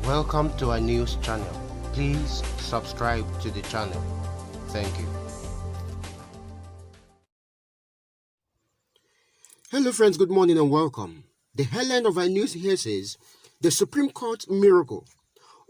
Welcome to our news channel. Please subscribe to the channel. Thank you. Hello friends, good morning and welcome. The headline of our news here says, the Supreme Court miracle.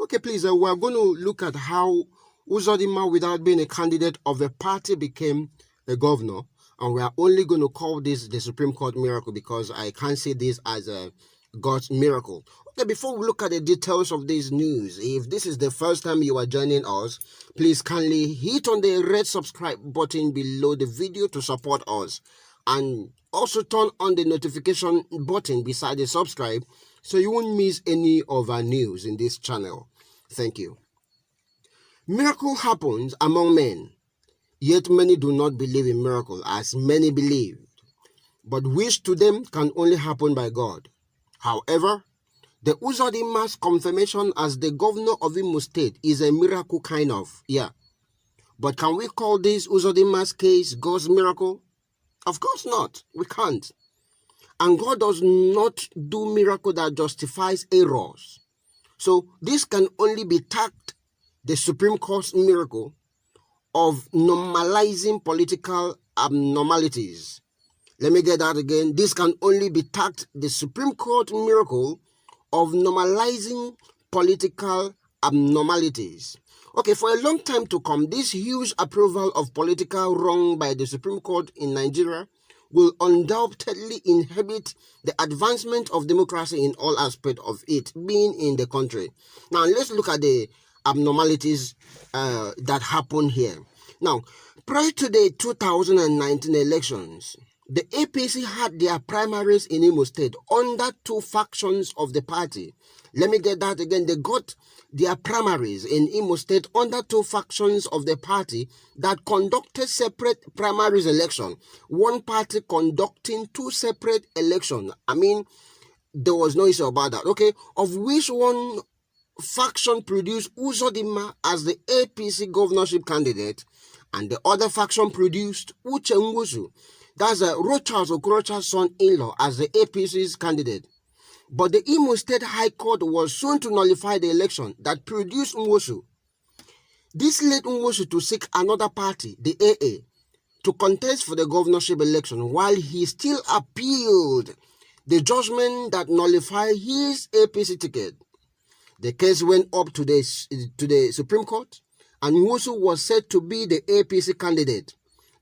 Okay, please, we're going to look at how Uzodima, without being a candidate of a party, became a governor. And we are only going to call this the Supreme Court miracle because I can't see this as a God's miracle. Okay, before we look at the details of this news, if this is the first time you are joining us, please kindly hit on the red subscribe button below the video to support us. And also turn on the notification button beside the subscribe so you won't miss any of our news in this channel. Thank you. Miracle happens among men, yet many do not believe in miracle as many believed, but which to them can only happen by God. However, the Uzodima's confirmation as the governor of Imo State is a miracle kind of, yeah. But can we call this Uzodima's case God's miracle? Of course not. We can't. And God does not do miracle that justifies errors. So this can only be tagged the Supreme Court's miracle of normalizing political abnormalities. Let me get that again. This can only be tagged the Supreme Court miracle of normalizing political abnormalities. Okay, for a long time to come, this huge approval of political wrong by the Supreme Court in Nigeria will undoubtedly inhibit the advancement of democracy in all aspects of it being in the country. Now, let's look at the abnormalities that happened here. Now, prior to the 2019 elections, the APC had their primaries in Imo State under two factions of the party. Let me get that again. They got their primaries in Imo State under two factions of the party that conducted separate primaries election. One party conducting two separate elections. I mean, there was no issue about that. Okay, of which one faction produced Uzodima as the APC governorship candidate, and the other faction produced Uche Nwosu, that's Rochas Okorocha's son-in-law, as the APC's candidate. But the Imo State High Court was soon to nullify the election that produced Nwosu. This led Nwosu to seek another party, the AA, to contest for the governorship election while he still appealed the judgment that nullified his APC ticket. The case went up to the Supreme Court, and Nwosu was said to be the APC candidate.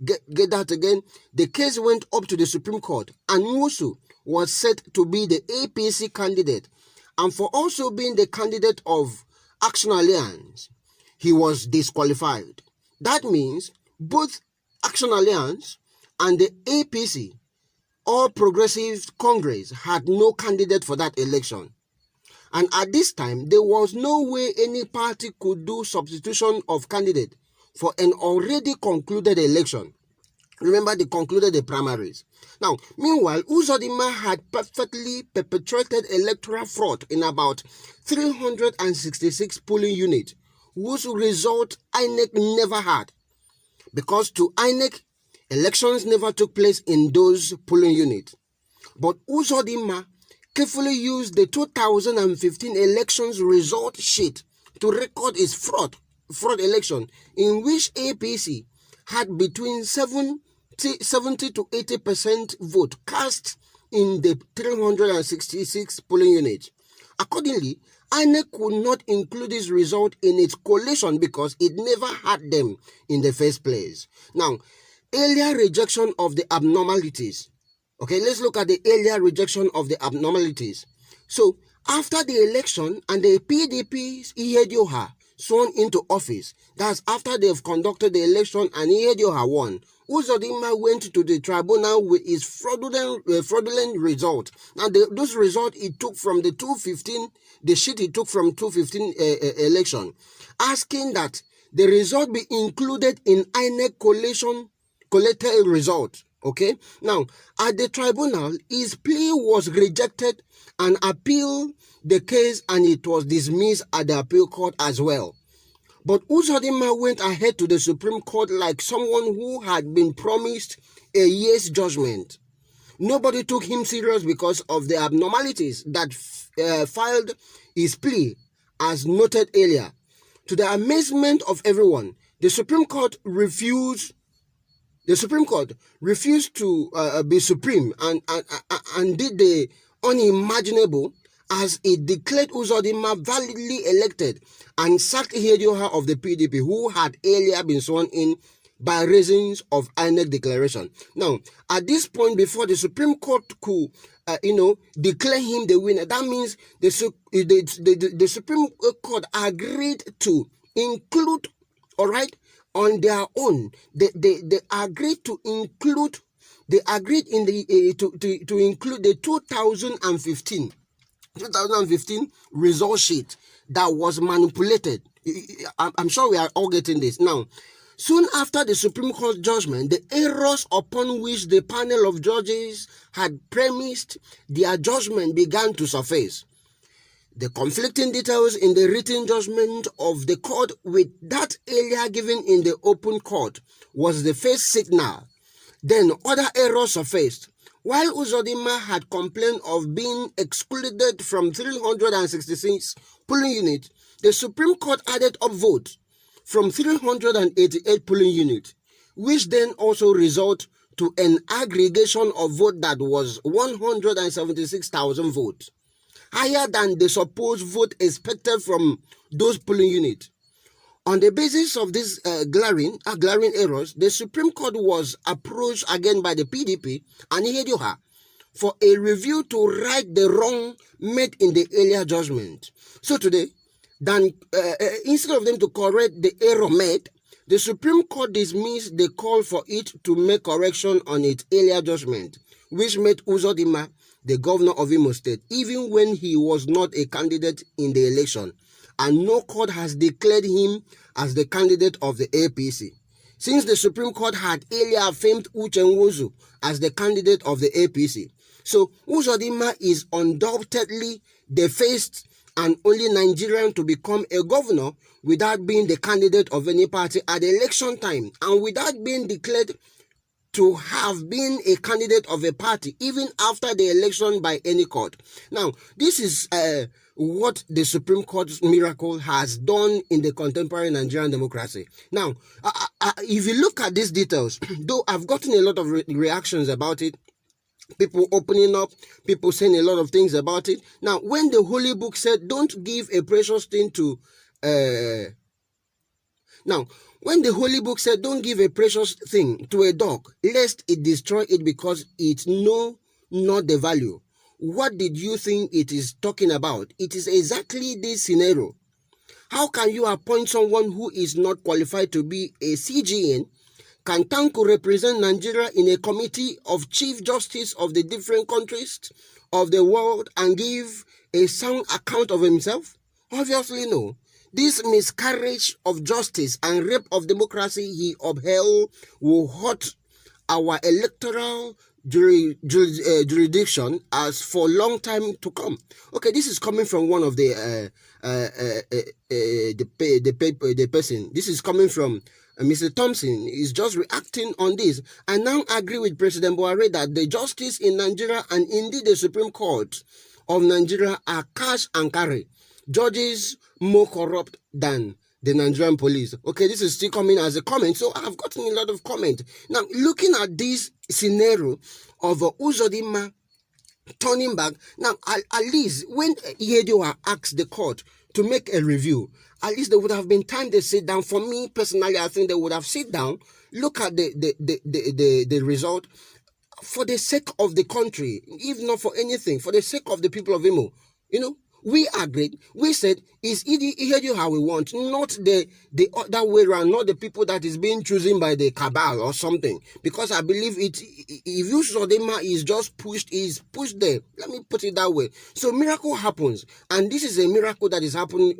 Get that again. The case went up to the Supreme Court, and Nwosu was said to be the APC candidate. And for also being the candidate of Action Alliance, he was disqualified. That means both Action Alliance and the APC, All Progressive Congress, had no candidate for that election. And at this time, there was no way any party could do substitution of candidate for an already concluded election. Remember, they concluded the primaries. Now, meanwhile, Uzodima had perfectly perpetrated electoral fraud in about 366 polling units, whose result INEC never had. Because to INEC, elections never took place in those polling units. But Uzodima carefully used the 2015 elections result sheet to record its fraud election, in which APC had between 70 to 80% vote cast in the 366 polling units. Accordingly, INEC could not include this result in its collation because it never had them in the first place. Now, earlier rejection of the abnormalities. Okay, let's look at the earlier rejection of the abnormalities. So, after the election and the PDP's Ihedioha sworn into office, that's after they've conducted the election and Ihedioha won, Uzodima went to the tribunal with his fraudulent result. Now, those results he took from the 215, the sheet he took from 215 election, asking that the result be included in INEC collated result. Okay, now at the tribunal, his plea was rejected and appealed the case, and it was dismissed at the appeal court as well. But Uzodima went ahead to the Supreme Court like someone who had been promised a year's judgment. Nobody took him serious because of the abnormalities that filed his plea as noted earlier. To the amazement of everyone, the Supreme Court refused to be supreme and did the unimaginable, as it declared Uzodima validly elected and sacked Ihedioha of the PDP, who had earlier been sworn in by reasons of INEC declaration. Now, at this point, before the Supreme Court could, declare him the winner, that means the Supreme Court agreed to include, all right, on their own. They agreed to include. They agreed in the to include the 2015 result sheet that was manipulated. I'm sure we are all getting this now. Soon after the Supreme Court judgment, the errors upon which the panel of judges had premised their judgment began to surface. The conflicting details in the written judgment of the court with that earlier given in the open court was the first signal. Then other errors surfaced. While Uzodima had complained of being excluded from 366 polling units, the Supreme Court added up votes from 388 polling units, which then also result to an aggregation of vote that was 176,000 votes, higher than the supposed vote expected from those polling units. On the basis of these glaring errors, the Supreme Court was approached again by the PDP and Ihedioha for a review to right the wrong made in the earlier judgment. So today, instead of them to correct the error made, the Supreme Court dismissed the call for it to make correction on its earlier judgment, which made Uzodima the governor of Imo State, even when he was not a candidate in the election, and no court has declared him as the candidate of the APC. Since the Supreme Court had earlier affirmed Uche Nwosu as the candidate of the APC. So Uzodima is undoubtedly the first and only Nigerian to become a governor without being the candidate of any party at the election time and without being declared to have been a candidate of a party even after the election by any court. Now, this is what the Supreme Court's miracle has done in the contemporary Nigerian democracy. Now, if you look at these details, though I've gotten a lot of reactions about it, people opening up, people saying a lot of things about it. Now, when the Holy Book said, don't give a precious thing to... when the Holy Book said, don't give a precious thing to a dog, lest it destroy it because it know not the value. What did you think it is talking about? It is exactly this scenario. How can you appoint someone who is not qualified to be a CGN, can Tanko represent Nigeria in a committee of Chief Justice of the different countries of the world and give a sound account of himself? Obviously no. This miscarriage of justice and rape of democracy he upheld will hurt our electoral jurisdiction as for a long time to come. Okay, this is coming from one of the person. This is coming from Mr. Thompson. Is just reacting on this. I now agree with President Buhari that the justice in Nigeria and indeed the Supreme Court of Nigeria are cash and carry. Judges more corrupt than the Nigerian police. Okay, this is still coming as a comment. So I've gotten a lot of comment. Now, looking at this scenario of Uzodima turning back, now at least when Ihedioha asked the court to make a review, at least there would have been time to sit down. For me personally, I think they would have sit down, look at the result for the sake of the country, if not for anything, for the sake of the people of Imo. We agreed. We said, it's how we want, not the other way around, not the people that is being chosen by the cabal or something. Because I believe if Uzodima is just pushed there. Let me put it that way. So miracle happens. And this is a miracle that is happening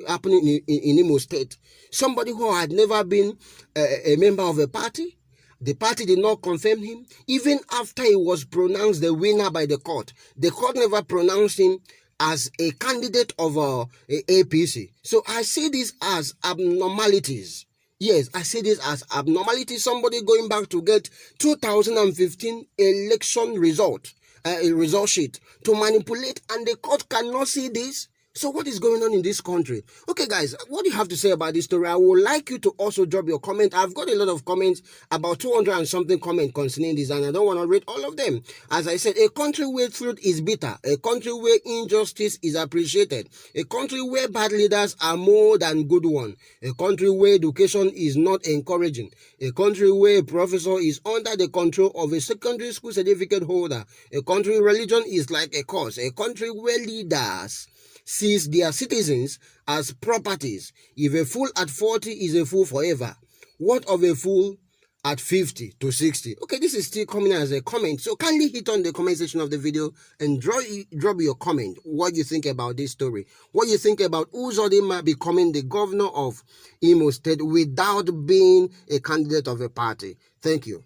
in Imo State. Somebody who had never been a member of a party. The party did not confirm him. Even after he was pronounced the winner by the court never pronounced him as a candidate of a APC. So I see this as abnormalities. Yes, I see this as abnormalities. Somebody going back to get 2015 election result, a result sheet to manipulate, and the court cannot see this. So what is going on in this country? Okay, guys, what do you have to say about this story? I would like you to also drop your comment. I've got a lot of comments, about 200 and something comments concerning this, and I don't want to read all of them. As I said, a country where truth is bitter, a country where injustice is appreciated, a country where bad leaders are more than good ones, a country where education is not encouraging, a country where a professor is under the control of a secondary school certificate holder, a country where religion is like a curse, a country where leaders sees their citizens as properties. If a fool at 40 is a fool forever, what of a fool at 50 to 60? Okay, this is still coming as a comment, so kindly hit on the comment section of the video and drop your comment. What you think about this story? What you think about Uzodima becoming the governor of Imo State without being a candidate of a party? Thank you.